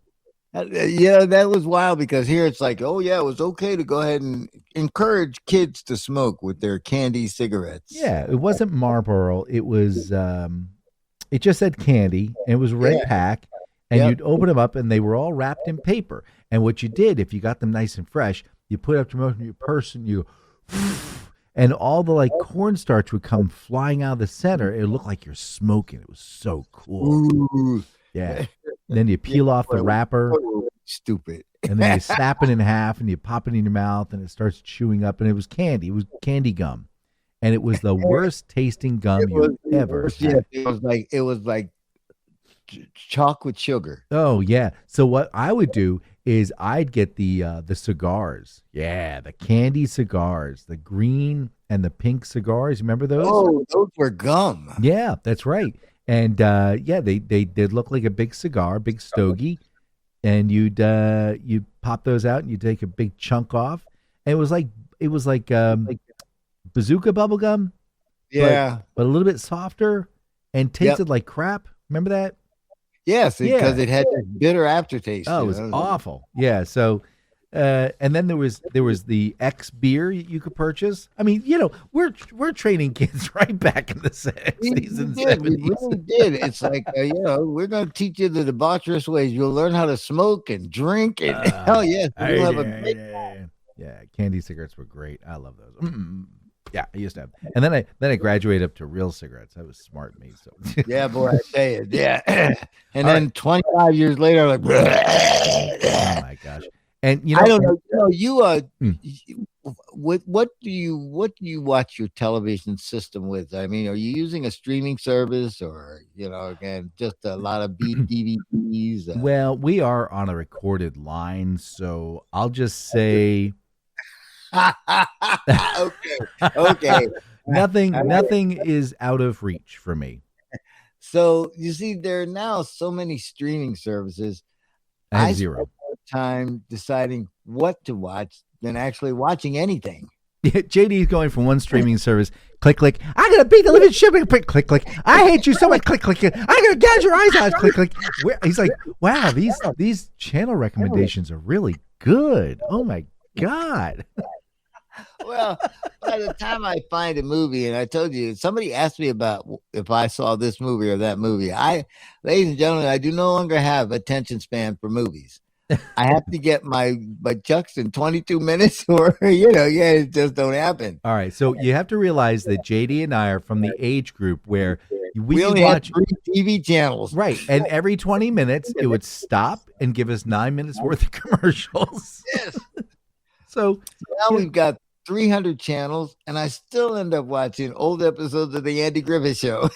That was wild, because here it's like, oh yeah, it was okay to go ahead and encourage kids to smoke with their candy cigarettes. Yeah, it wasn't Marlboro. It was. It just said candy, and it was a red pack, and you'd open them up, and they were all wrapped in paper. And what you did, if you got them nice and fresh, you put it up to your purse, and you, and all the cornstarch would come flying out of the center. It looked like you're smoking. It was so cool. Ooh. Yeah. Then you peel off the wrapper. Stupid. And then you snap it in half, and you pop it in your mouth, and it starts chewing up, and it was candy. It was candy gum. And it was the worst tasting gum you ever had. It was like chocolate sugar. Oh yeah. So what I would do is I'd get the cigars. Yeah, the candy cigars, the green and the pink cigars. Remember those? Oh, those were gum. Yeah, that's right. And they did look like a big cigar, big stogie. And you'd pop those out, and you'd take a big chunk off. And it was like bazooka bubblegum, but a little bit softer and tasted like crap. Remember that? Yes, because it had that bitter aftertaste. Oh, it was awful. Yeah. So, and then there was the X beer you could purchase. I mean, we're training kids right back in the 60s and 70s. We really did. It's like, we're going to teach you the debaucherous ways. You'll learn how to smoke and drink. And hell yes, we'll have a great candy cigarettes were great. I love those. Yeah, I used to have, and then I graduated up to real cigarettes. That was smart me. So yeah, boy, I tell you, yeah. And then 25 years later, I'm like, oh my gosh! And I don't know. What do you watch your television system with? I mean, are you using a streaming service, or again, just a lot of DVDs? Well, we are on a recorded line, so I'll just say. Okay. Nothing is out of reach for me. So you see, there are now so many streaming services. I have zero. time deciding what to watch than actually watching anything. Yeah, JD is going from one streaming service, click, click. I'm gonna beat the living shit, click, click, click. I hate you so much, click, click. I'm gonna gouge your eyes out, click, click. He's like, wow, these channel recommendations are really good. Oh my god. Well, by the time I find a movie, and I told you, somebody asked me about if I saw this movie or that movie. Ladies and gentlemen, I do no longer have attention span for movies. I have to get my chucks in 22 minutes or, it just don't happen. All right. So you have to realize that JD and I are from the age group where we only watch have 3 TV channels. Right. And every 20 minutes, it would stop and give us 9 minutes worth of commercials. Yes. So now we've got 300 channels, and I still end up watching old episodes of the Andy Griffith Show.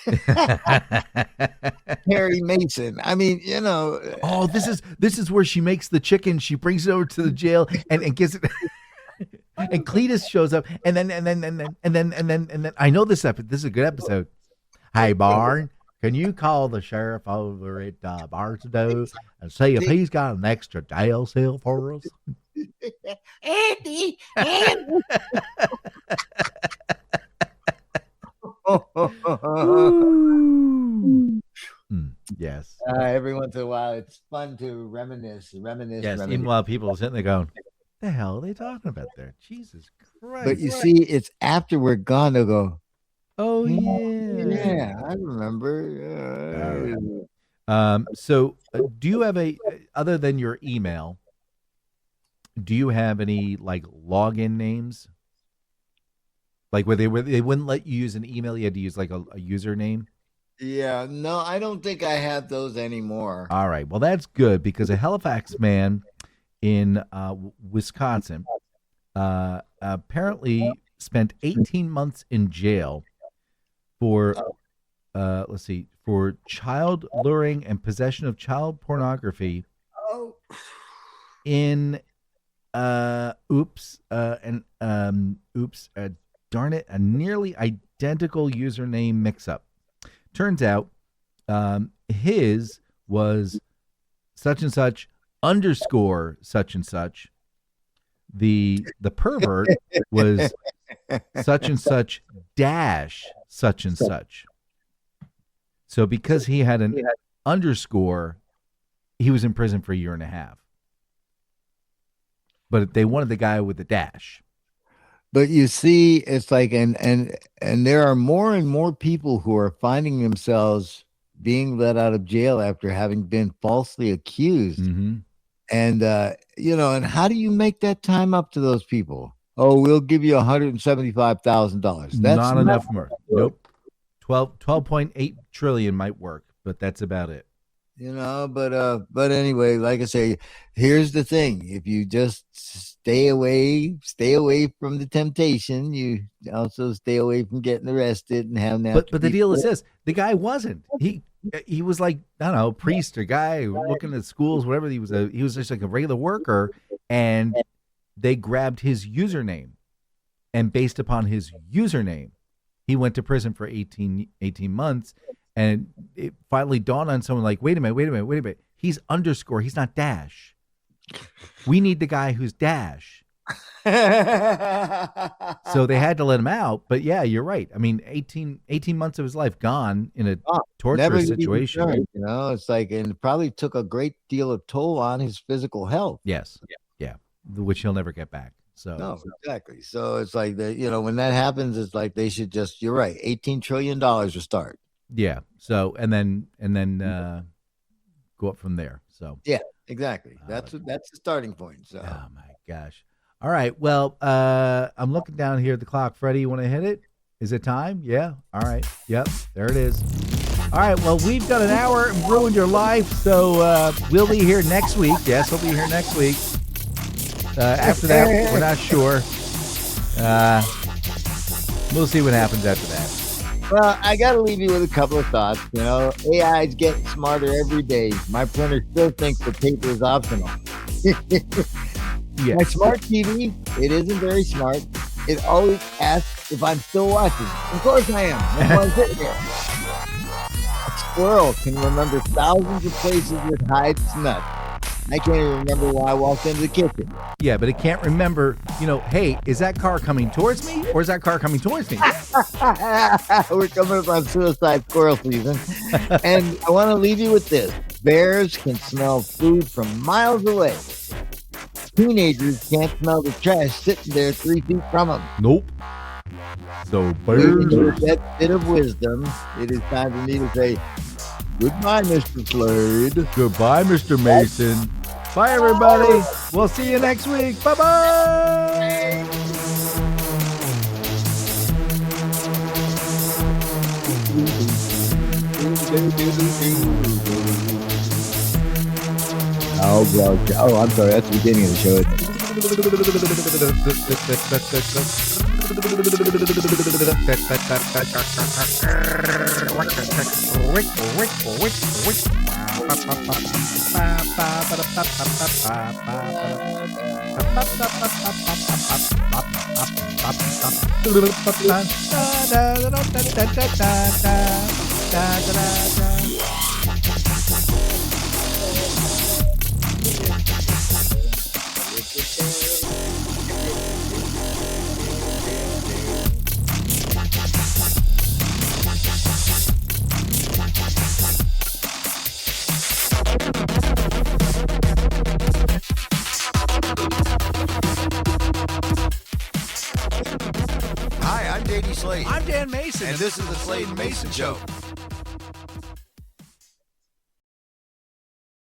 Harry Mason. I mean, oh, this is where she makes the chicken. She brings it over to the jail and gives it. And Cletus shows up, and then I know this episode. This is a good episode. Hey, Barn, can you call the sheriff over at Barstow and see if he's got an extra jail cell for us? Andy. Yes. Every once in a while, it's fun to reminisce. Yes. Even while people are sitting there going, "The hell are they talking about there?" Jesus Christ! But you see, it's after we're gone. They'll go, "Oh yeah, I remember." So, do you have other than your email? Do you have any like login names? Like where they wouldn't let you use an email, you had to use like a username? Yeah, no, I don't think I have those anymore. All right. Well, that's good because a Halifax man in Wisconsin apparently spent 18 months in jail for for child luring and possession of child pornography in darn it, a nearly identical username mix-up. Turns out his was such and such _ such and such. The pervert was such and such dash such and such. So because he had an underscore, he was in prison for 1.5 years. But they wanted the guy with the dash. But you see, it's like, and there are more and more people who are finding themselves being let out of jail after having been falsely accused. Mm-hmm. And, and how do you make that time up to those people? Oh, we'll give you $175,000. That's not enough more. Nope. 12.8 trillion might work, but that's about it. But anyway, like I say, here's the thing. If you just stay away from the temptation, you also stay away from getting arrested and having that. But the deal is this: the guy wasn't. He was like, I don't know, priest or guy looking at schools, whatever. He was just like a regular worker, and they grabbed his username, and based upon his username, he went to prison for 18 months. And it finally dawned on someone like, wait a minute. He's underscore. He's not dash. We need the guy who's dash. So they had to let him out. But yeah, you're right. I mean, 18 months of his life gone in a torturous situation. Returned, it's like, and it probably took a great deal of toll on his physical health. Yes. Yeah. Which he'll never get back. So no, exactly. So it's like when that happens, it's like they should just, you're right, $18 trillion to start. Yeah. So and then go up from there. So yeah, exactly. That's the starting point. So oh my gosh. All right. Well, I'm looking down here at the clock. Freddie, you want to hit it? Is it time? Yeah. All right. Yep. There it is. All right. Well, we've got an hour and ruined your life. So we'll be here next week. Yes, we'll be here next week. After that, we're not sure. We'll see what happens after that. Well, I got to leave you with a couple of thoughts. AI is getting smarter every day. My printer still thinks the paper is optional. Yeah. My smart TV, it isn't very smart. It always asks if I'm still watching. Of course I am. That's why I'm sitting here. A squirrel can remember thousands of places with hides and nuts. I can't even remember why I walked into the kitchen. Yeah, but it can't remember, hey, is that car coming towards me or is that car coming towards me? We're coming up on suicide squirrel season. And I want to leave you with this. Bears can smell food from miles away. Teenagers can't smell the trash sitting there 3 feet from them. Nope. So, With birds. that bit of wisdom, it is time for me to say goodbye, Mr. Slade. Goodbye, Mr. Mason. Bye, everybody. We'll see you next week. Bye-bye. Oh, I'm sorry. That's the beginning of the show. Hi, I'm JD Slade. I'm Dan Mason. And this is the Slade and Mayson Show.